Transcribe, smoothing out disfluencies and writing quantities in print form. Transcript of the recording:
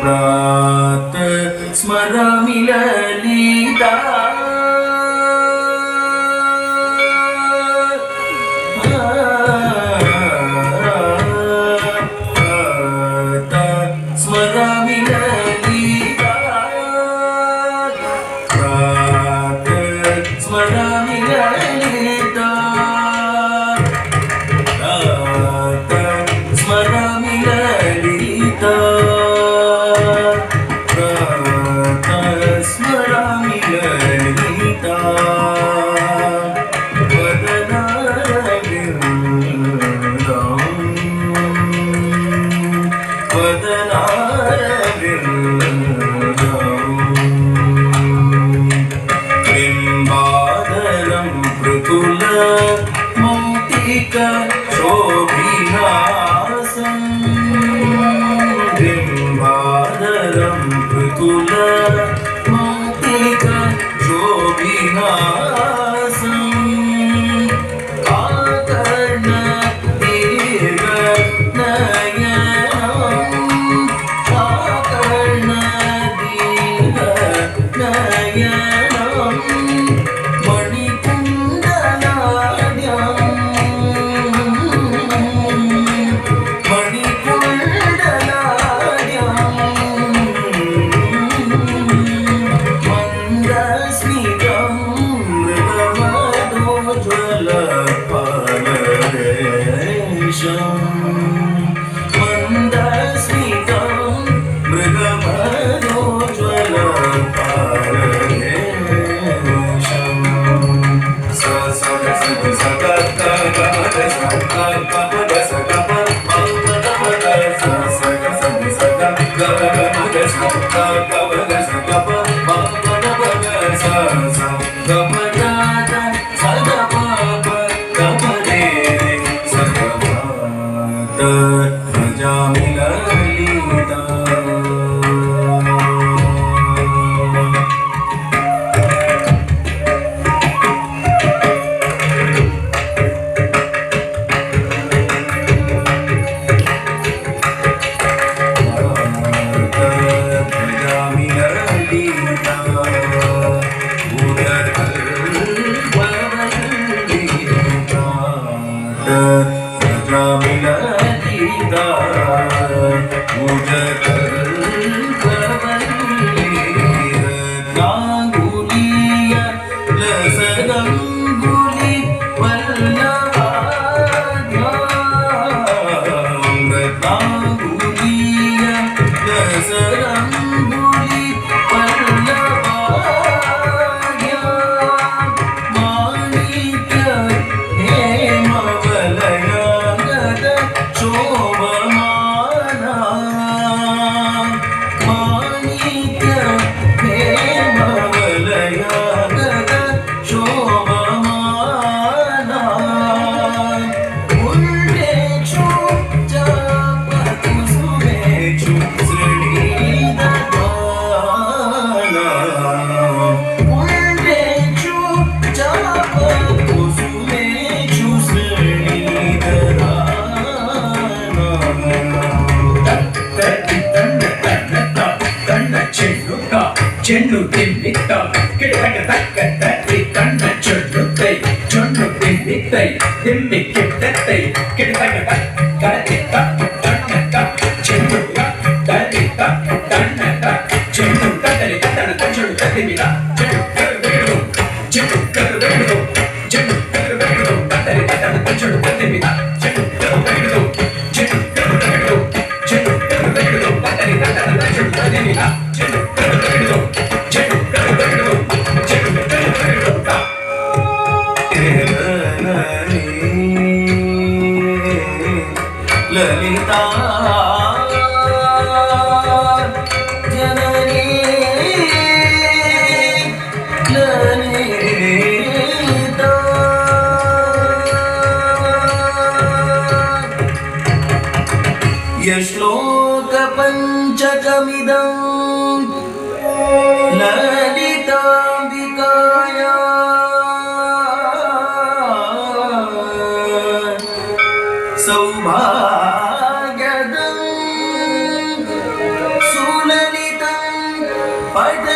प्रात स्मरामि ललिता स्मरामि ललिता प्रात स्मरामि ललिता प्रात स्मरामि ललिता स्मरामि ललिता बिम्बादलं पृथुल मौक्तिका शोभिहासं बिम्बादलं पृथुल मौक्तिका शोभिहासं आकर्ण दीर्घ नयनम् आकर्ण दीर्घ नयनम् చెన్ను తిమ్మిత్త కిడక తక్క తత్తి కన్న చొన్నుతై చొన్ను తిమ్మిత్తై తిమ్మి కిట్టత్తై కిడక తక్క కడతిత్త తన్నత చెన్నుగా తరిత తన్నత చెన్ను కదలి తన తొడు తదిమిద చెడు కరువేడు చెడు కరువేడు చెడు కరువేడు తదలి తన తొడు తదిమిద చెడు కరువేడు చెడు కరువేడు చెడు కరువేడు తదలి తన తొడు తదిమిద చెడు కరువేడు ललिता जननी ललिता यश्लोक पंचकमिदं ललिता ಪದ